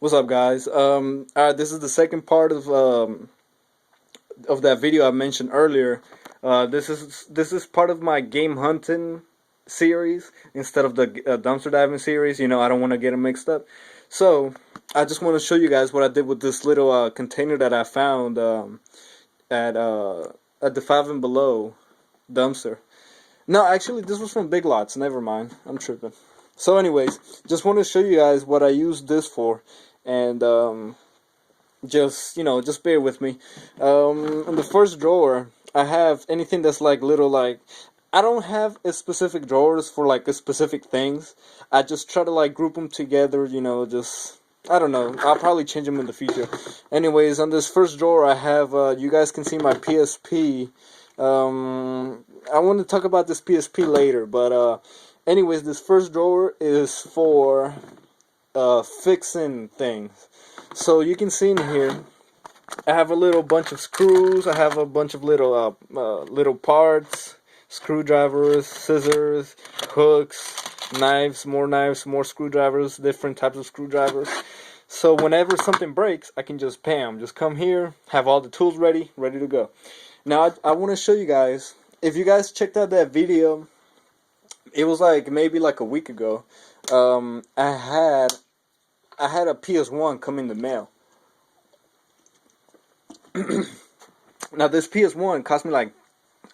What's up, guys? This is the second part of that video I mentioned earlier. This is part of my game hunting series instead of the dumpster diving series. You know, I don't want to get them mixed up. So I just want to show you guys what I did with this little container that I found at at the Five and Below dumpster. No, actually, this was from Big Lots. Never mind, I'm tripping. So, anyways, just want to show you guys what I used this for, and just bear with me. In the first drawer, I have anything that's like little like. I don't have a specific drawers for like a specific things. I just try to like group them together. Just I don't know. I'll probably change them in the future. Anyways, on this first drawer, I have. You guys can see my PSP. I want to talk about this PSP later, but anyways, this first drawer is for fixing things. So you can see in here, I have a little bunch of screws. I have a bunch of little parts, screwdrivers, scissors, hooks, knives, more screwdrivers, different types of screwdrivers. So whenever something breaks, I can just come here, have all the tools ready to go. Now I want to show you guys. If you guys checked out that video, it was like maybe like a week ago. I had a PS1 come in the mail. Now this PS1 cost me like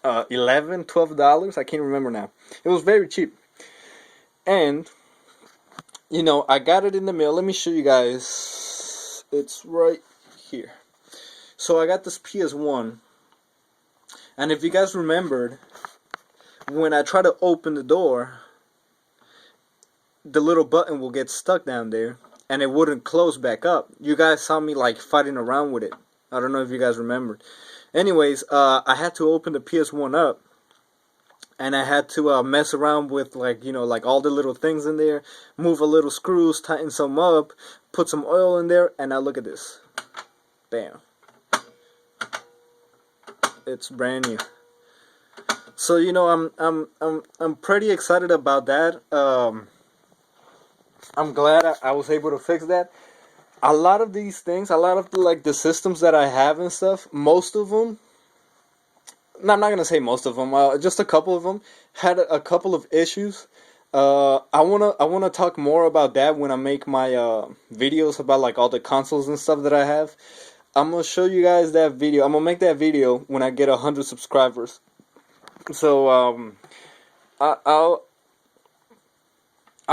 $11, $12. I can't remember now. It was very cheap. And I got it in the mail. Let me show you guys. It's right here. So I got this PS1. And if you guys remembered, when I try to open the door, the little button will get stuck down there and it wouldn't close back up. You guys saw me like fighting around with it. I don't know if you guys remembered. Anyways, I had to open the PS1 up and I had to mess around with like all the little things in there, move a little screws, tighten some up, put some oil in there, and now look at this. Bam. It's brand new. So I'm pretty excited about that. I'm glad I was able to fix that. A lot of these things, a lot of the systems that I have and stuff, most of them. No, I'm not gonna say most of them. Just a couple of them had a couple of issues. I wanna talk more about that when I make my videos about like all the consoles and stuff that I have. I'm gonna show you guys that video. I'm gonna make that video when I get 100 subscribers. So I'll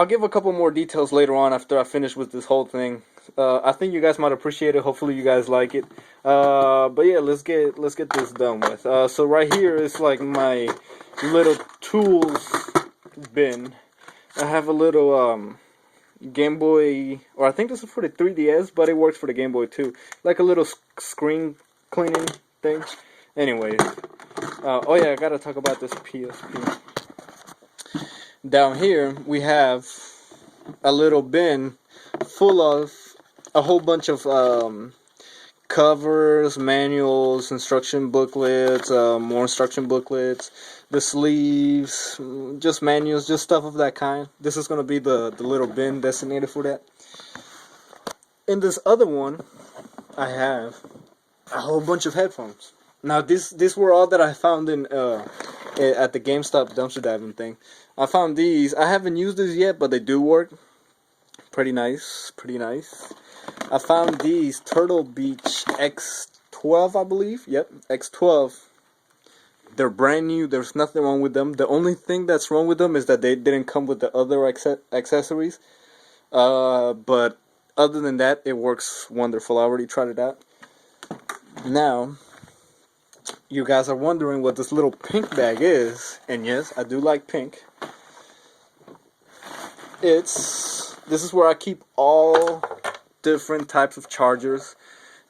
give a couple more details later on after I finish with this whole thing. I think you guys might appreciate it. Hopefully you guys like it. But yeah, let's get this done with. So right here is like my little tools bin. I have a little Game Boy, or I think this is for the 3DS, but it works for the Game Boy too. Like a little screen cleaning thing. Anyways, oh yeah, I gotta talk about this PSP. Down here we have a little bin full of a whole bunch of covers, manuals, instruction booklets, more instruction booklets, the sleeves, just manuals, just stuff of that kind. This is going to be the little bin designated for that. In this other one, I have a whole bunch of headphones. Now, these were all that I found in at the GameStop dumpster diving thing. I found these. I haven't used these yet, but they do work. Pretty nice. I found these Turtle Beach X12, I believe. Yep, X12. They're brand new. There's nothing wrong with them. The only thing that's wrong with them is that they didn't come with the other accessories. But other than that, it works wonderful. I already tried it out. Now, you guys are wondering what this little pink bag is. And yes, I do like pink. This is where I keep all different types of chargers.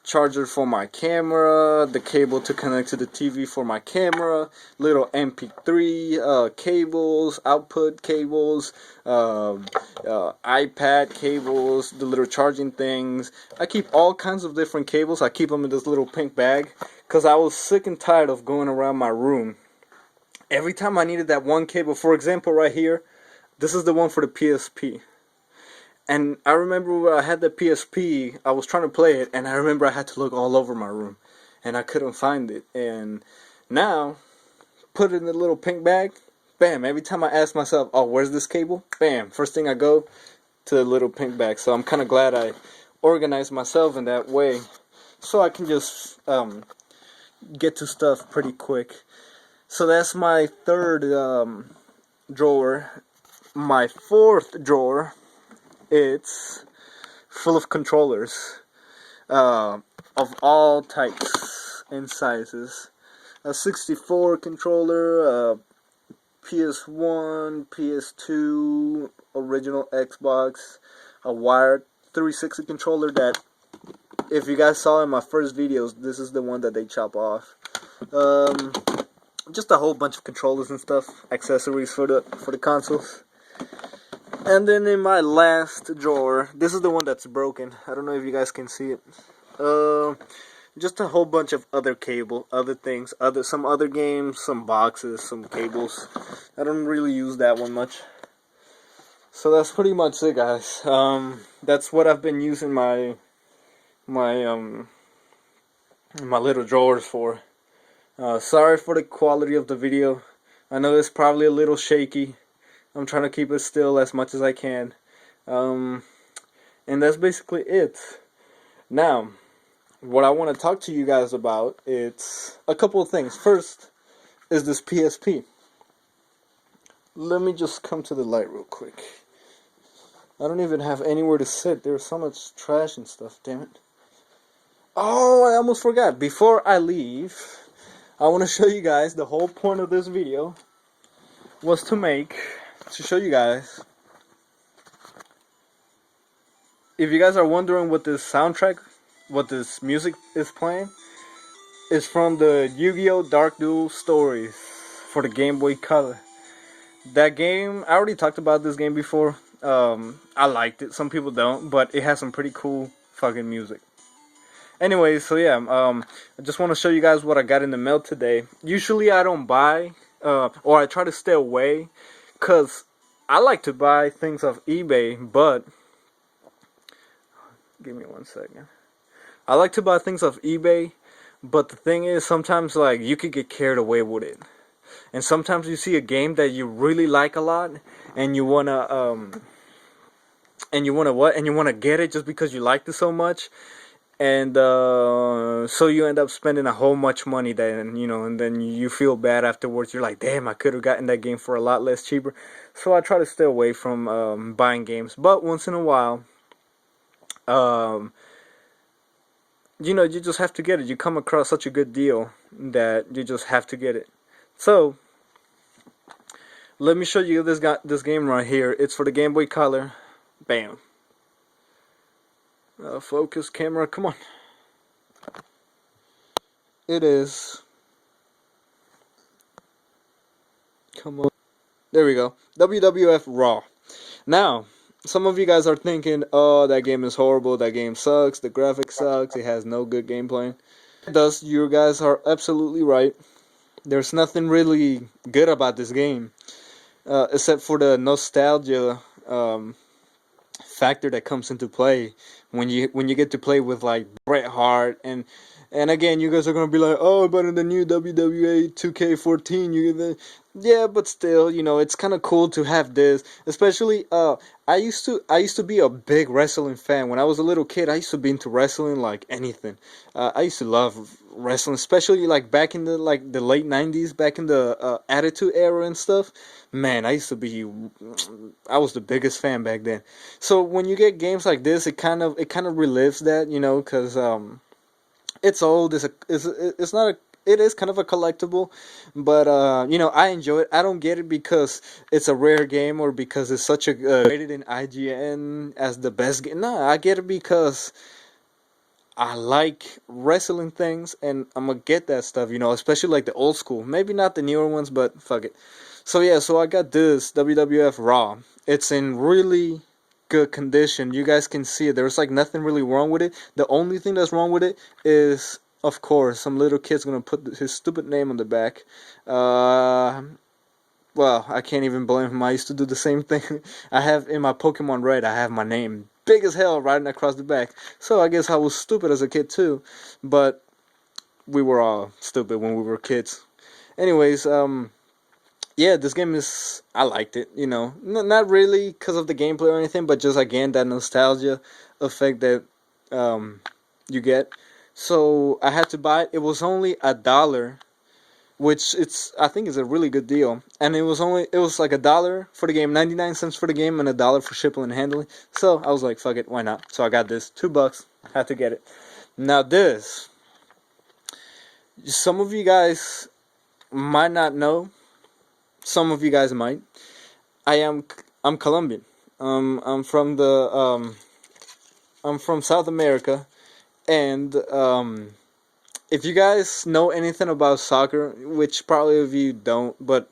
Charger for my camera, the cable to connect to the TV for my camera, little MP3 cables, output cables, iPad cables, the little charging things. I keep all kinds of different cables. I keep them in this little pink bag because I was sick and tired of going around my room. Every time I needed that one cable, for example right here, this is the one for the PSP. And I remember when I had the PSP, I was trying to play it, and I remember I had to look all over my room, and I couldn't find it. And now, put it in the little pink bag, bam, every time I ask myself, oh, where's this cable? Bam, first thing I go to the little pink bag. So I'm kind of glad I organized myself in that way, so I can just get to stuff pretty quick. So that's my third drawer. My fourth drawer, it's full of controllers of all types and sizes. A 64 controller, a PS1, PS2, original Xbox, a wired 360 controller that, if you guys saw in my first videos, this is the one that they chop off. Just a whole bunch of controllers and stuff, accessories for the consoles. And then in my last drawer, this is the one that's broken. I don't know if you guys can see it. Just a whole bunch of other other things, some other games, some boxes, some cables. I don't really use that one much. So that's pretty much it, guys. That's what I've been using my little drawers for. Sorry for the quality of the video. I know it's probably a little shaky. I'm trying to keep it still as much as I can. And that's basically it. Now, what I want to talk to you guys about, it's a couple of things. First is this PSP. Let me just come to the light real quick. I don't even have anywhere to sit. There's so much trash and stuff, damn it. Oh, I almost forgot. Before I leave, I want to show you guys the whole point of this video was to show you guys. If you guys are wondering what this soundtrack, what this music is playing, is from the Yu-Gi-Oh! Dark Duel Stories for the Game Boy Color. That game, I already talked about this game before. I liked it. Some people don't, but it has some pretty cool fucking music. Anyway, so yeah, I just want to show you guys what I got in the mail today. Usually I don't buy, or I try to stay away, because I like to buy things off eBay, but, give me 1 second. I like to buy things off eBay, but the thing is, sometimes, like, you could get carried away with it. And sometimes you see a game that you really like a lot, and you wanna, get it just because you liked it so much. And so you end up spending a whole much money then, and then you feel bad afterwards. You're like, damn, I could have gotten that game for a lot less cheaper. So I try to stay away from buying games. But once in a while, you just have to get it. You come across such a good deal that you just have to get it. So let me show you this game right here. It's for the Game Boy Color. Bam. Focus camera, come on. It is. Come on. There we go. WWF Raw. Now, some of you guys are thinking, oh, that game is horrible, that game sucks, the graphics sucks, it has no good gameplay. It does. You guys are absolutely right. There's nothing really good about this game, except for the nostalgia factor that comes into play when you get to play with like Bret Hart, and again, you guys are gonna be like, oh, but in the new WWE 2K14 you get the, yeah, but still, it's kind of cool to have this, especially I used to be a big wrestling fan when I was a little kid. I used to be into wrestling like anything. I used to love wrestling, especially like back in the late 90s, back in the Attitude Era and stuff. Man, I was the biggest fan back then. So when you get games like this, it kind of relives that, because it's old. It's not a. It is kind of a collectible, but I enjoy it. I don't get it because it's a rare game or because it's such a rated in IGN as the best game. No, I get it because I like wrestling things, and I'm gonna get that stuff, especially like the old school. Maybe not the newer ones, but fuck it. So yeah, so I got this WWF Raw. It's in really good condition. You guys can see it. There's like nothing really wrong with it. The only thing that's wrong with it is, of course, some little kid's gonna put his stupid name on the back. well, I can't even blame him. I used to do the same thing. I have in my Pokemon Red, I have my name big as hell riding across the back. So I guess I was stupid as a kid too, but we were all stupid when we were kids. Anyways, yeah, this game is. I liked it. Not really because of the gameplay or anything, but just again that nostalgia effect that um, you get. So I had to buy it. It was only $1, which it's I think is a really good deal. And it was like $1 for the game, 99 cents for the game, and $1 for shipping and handling. So I was like, fuck it, why not? So I got this, $2, had to get it. Now this, some of you guys might not know, some of you guys might. I'm Colombian. I'm from the I'm from South America, and if you guys know anything about soccer, which probably of you don't, but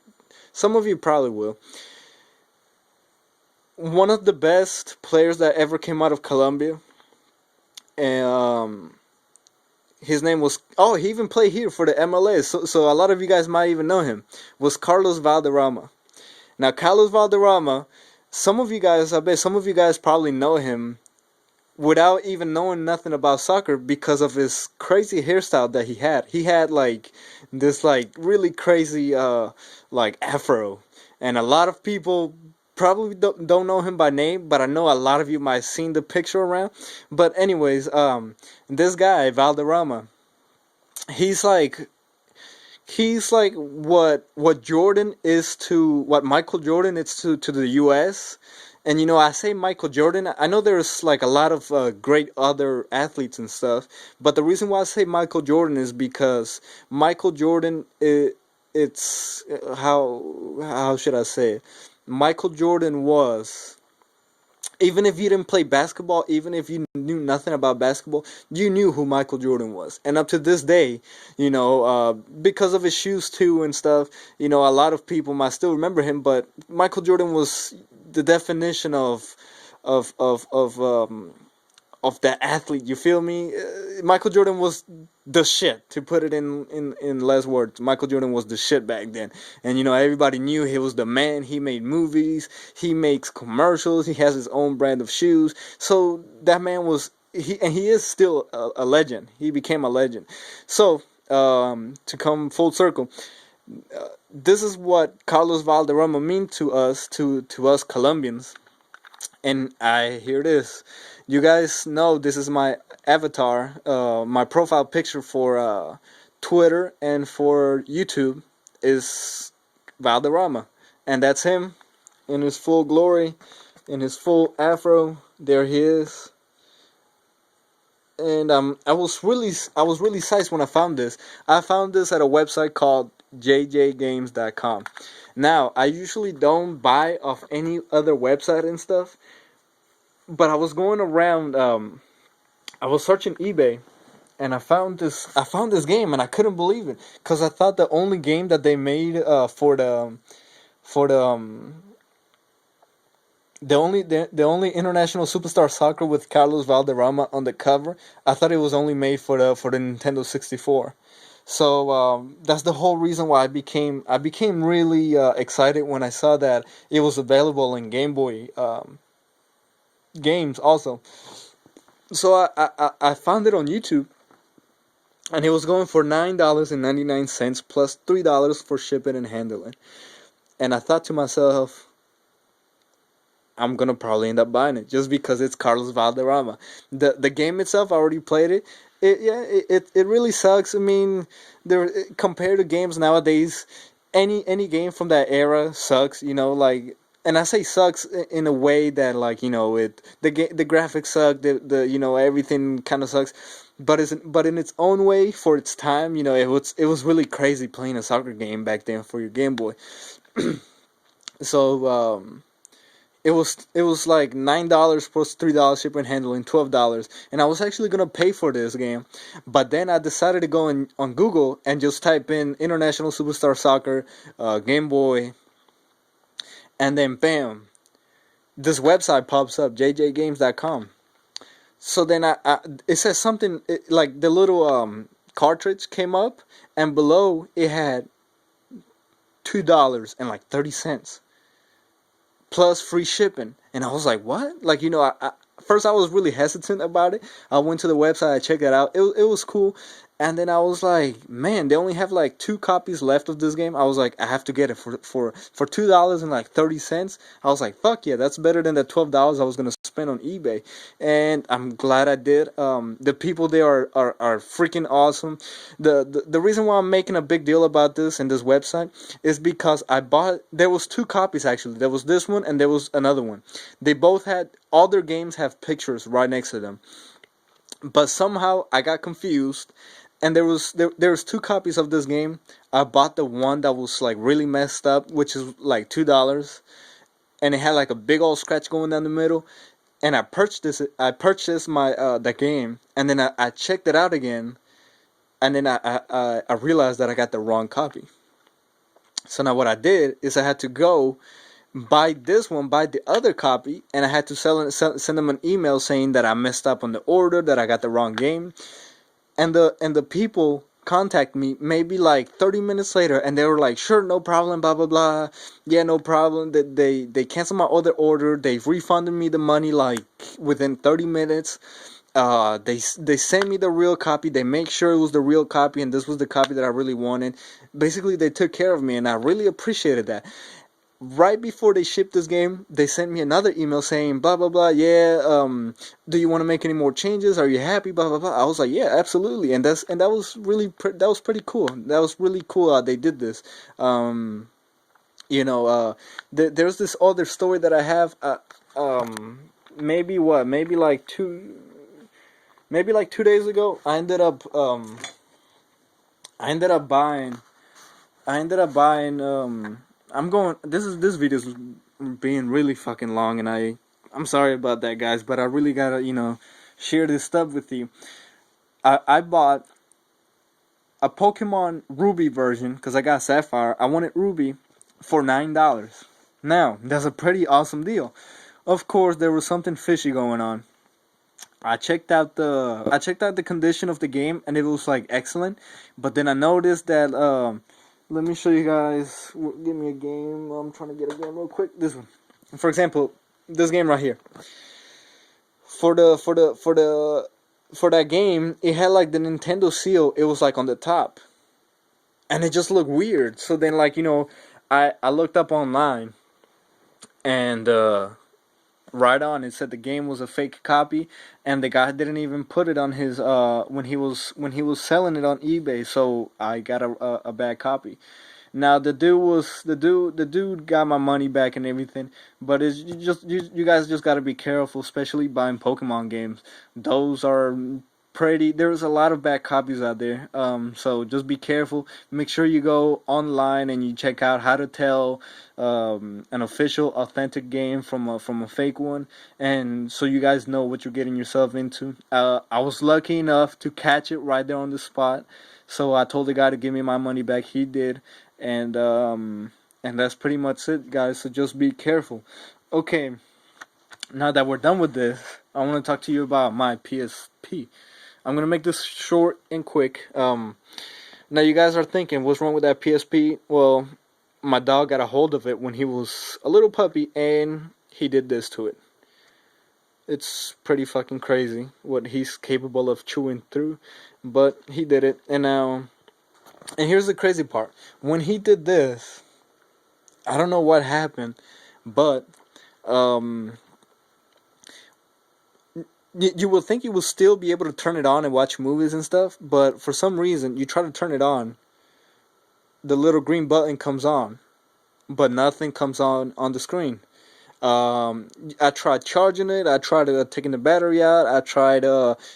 some of you probably will. One of the best players that ever came out of Colombia, and his name was, oh, he even played here for the MLS, so a lot of you guys might even know him, was Carlos Valderama. Now, Carlos Valderrama, I bet some of you guys probably know him without even knowing nothing about soccer because of his crazy hairstyle that he had. He had like this like really crazy like afro, and a lot of people probably don't know him by name, but I know a lot of you might have seen the picture around. But anyways, this guy Valderrama, he's like what Jordan is to what Michael Jordan is to the U.S. And I say Michael Jordan. I know there's like a lot of great other athletes and stuff, but the reason why I say Michael Jordan is because Michael Jordan, it's how should I say it? Michael Jordan was, even if you didn't play basketball, even if you knew nothing about basketball, you knew who Michael Jordan was. And up to this day, because of his shoes too and stuff, a lot of people might still remember him. But Michael Jordan was the definition of that athlete. You feel me? Michael Jordan was the shit. To put it in less words, Michael Jordan was the shit back then. And everybody knew he was the man. He made movies. He makes commercials. He has his own brand of shoes. So that man was he is still a legend. He became a legend. So to come full circle, this is what Carlos Valderrama mean to us, to us Colombians. And here it is. You guys know this is my avatar, my profile picture for Twitter and for YouTube is Valderrama. And that's him in his full glory, in his full afro. There he is. And I was really psyched when I found this. I found this at a website called jjgames.com. Now, I usually don't buy off any other website and stuff, but I was going around. I was searching eBay, and I found this. I found this game, and I couldn't believe it because I thought the only game that they made for the only international superstar soccer with Carlos Valderrama on the cover, I thought it was only made for the Nintendo 64. So that's the whole reason why I became really excited when I saw that it was available in Game Boy games also. So I found it on YouTube, and it was going for $9.99 plus $3 for shipping and handling. And I thought to myself, I'm gonna probably end up buying it just because it's Carlos Valderrama. The game itself, I already played it. It really sucks. I mean, compared to games nowadays, any game from that era sucks. Like, and I say sucks in a way that, like, the graphics suck, the everything kind of sucks. But in its own way, for its time, it was really crazy playing a soccer game back then for your Game Boy. So it was like $9 plus $3 shipping and handling, $12, and I was actually gonna pay for this game, but then I decided to go on Google and just type in International Superstar Soccer Game Boy, and then bam, this website pops up, jjgames.com. So then it says something like the little cartridge came up, and below it had $2.30 plus free shipping. And I was like, what? Like, first I was really hesitant about it. I went to the website, I checked it out. It was cool. And then I was like, man, they only have like 2 copies left of this game. I was like, I have to get it for $2.30. I was like, fuck yeah, that's better than the $12 I was gonna spend on eBay. And I'm glad I did. The people there are freaking awesome. The reason why I'm making a big deal about this and this website is because there was 2 copies actually. There was this one and there was another one. They both had, all their games have pictures right next to them. But somehow I got confused, and there was 2 copies of this game. I bought the one that was like really messed up, which is like $2, and it had like a big old scratch going down the middle. And I purchased my that game, and then I checked it out again, and then I realized that I got the wrong copy. So now what I did is I had to go buy the other copy, and I had to send them an email saying that I messed up on the order, that I got the wrong game. And the people contact me maybe like 30 minutes later, and they were like, sure, no problem, blah blah blah, yeah, no problem. They canceled my other order. They refunded me the money like within 30 minutes. They sent me the real copy. They make sure it was the real copy, and this was the copy that I really wanted. Basically, they took care of me, and I really appreciated that. Right before they shipped this game, they sent me another email saying blah blah blah. Yeah, do you want to make any more changes? Are you happy? Blah blah blah. I was like, yeah, absolutely. And that was that was pretty cool. That was really cool. They did this. There's this other story that I have. Maybe like 2 days ago, I ended up buying. I ended up buying. I'm going. This video's being really fucking long, and I'm sorry about that, guys. But I really gotta share this stuff with you. I bought a Pokemon Ruby version because I got Sapphire. I wanted Ruby for $9. Now that's a pretty awesome deal. Of course, there was something fishy going on. I checked out the condition of the game, and it was like excellent. But then I noticed that let me show you guys. Give me a game. I'm trying to get a game real quick. This one, for example, this game right here. For that game, it had like the Nintendo seal. It was like on the top, and it just looked weird. So then, I looked up online, and right on it said the game was a fake copy, and the guy didn't even put it on his when he was selling it on eBay. So I got a bad copy. Now the dude got my money back and everything, but you guys just gotta be careful, especially buying Pokemon games. Those are pretty. There's a lot of bad copies out there. So just be careful. Make sure you go online and you check out how to tell an official, authentic game from a fake one, and so you guys know what you're getting yourself into. I was lucky enough to catch it right there on the spot, so I told the guy to give me my money back. He did, and that's pretty much it, guys. So just be careful. Okay, now that we're done with this, I want to talk to you about my PSP. I'm gonna make this short and quick. Now you guys are thinking, what's wrong with that PSP? Well, my dog got a hold of it when he was a little puppy, and he did this to it. It's pretty fucking crazy what he's capable of chewing through, but he did it. And here's the crazy part: when he did this, I don't know what happened, but you would think you would still be able to turn it on and watch movies and stuff, but for some reason, you try to turn it on, the little green button comes on, but nothing comes on the screen. I tried charging it. I tried taking the battery out. I tried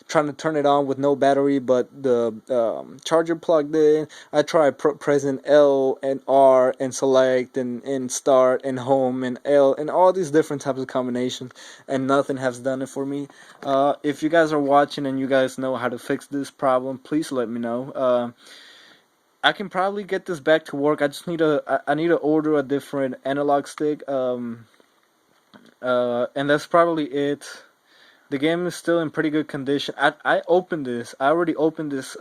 trying to turn it on with no battery, but the charger plugged in. I tried pressing L and R and select and start and home and L and all these different types of combinations, and nothing has done it for me. If you guys are watching and you guys know how to fix this problem, please let me know. I can probably get this back to work. I just I need to order a different analog stick. And that's probably it. The game is still in pretty good condition. I already opened this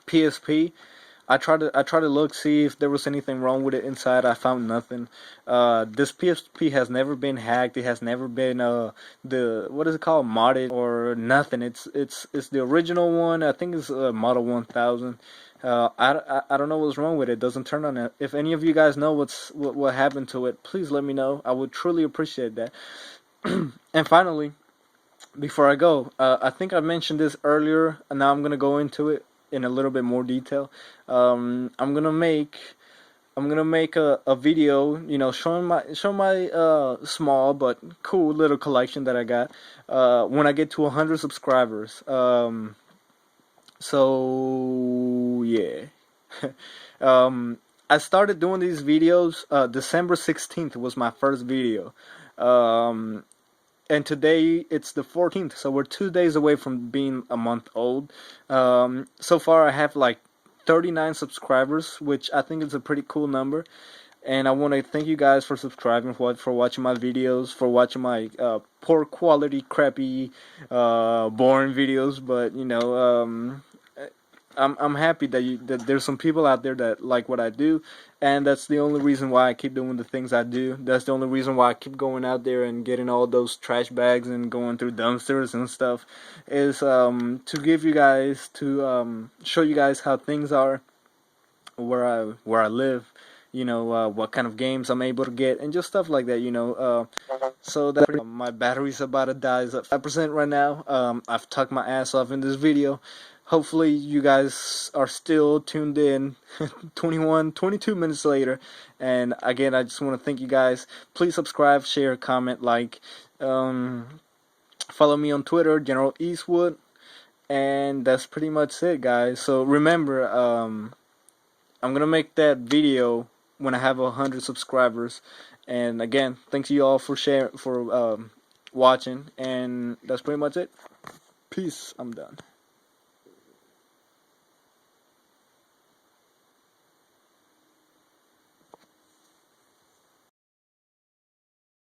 PSP. I tried to look, see if there was anything wrong with it inside. I found nothing. This PSP has never been hacked. It has never been the what is it called, modded or nothing. It's the original one. I think it's Model 1000. I don't know what's wrong with it. It doesn't turn on. If any of you guys know what happened to it, please let me know. I would truly appreciate that. And finally, before I go, I think I mentioned this earlier, and now I'm gonna go into it in a little bit more detail. I'm gonna make a video, showing my small but cool little collection that I got when I get to 100 subscribers. So yeah. I started doing these videos. December 16th was my first video. And today it's the 14th, so we're 2 days away from being a month old. So far I have like 39 subscribers, which I think is a pretty cool number. And I want to thank you guys for subscribing, for watching my videos, for watching my poor quality, crappy, boring videos. But I'm happy that there's some people out there that like what I do, and that's the only reason why I keep doing the things I do. That's the only reason why I keep going out there and getting all those trash bags and going through dumpsters and stuff, is to give you guys, to show you guys how things are where I live. What kind of games I'm able to get and just stuff like that. So that my battery's about to die. It's at 5% right now. I've tucked my ass off in this video. Hopefully you guys are still tuned in 22 minutes later. And again, I just want to thank you guys. Please subscribe, share, comment, like. Follow me on Twitter, General Eastwood. And that's pretty much it, guys. So remember, I'm going to make that video when I have 100 subscribers. And again, thanks you all for watching. And that's pretty much it. Peace. I'm done.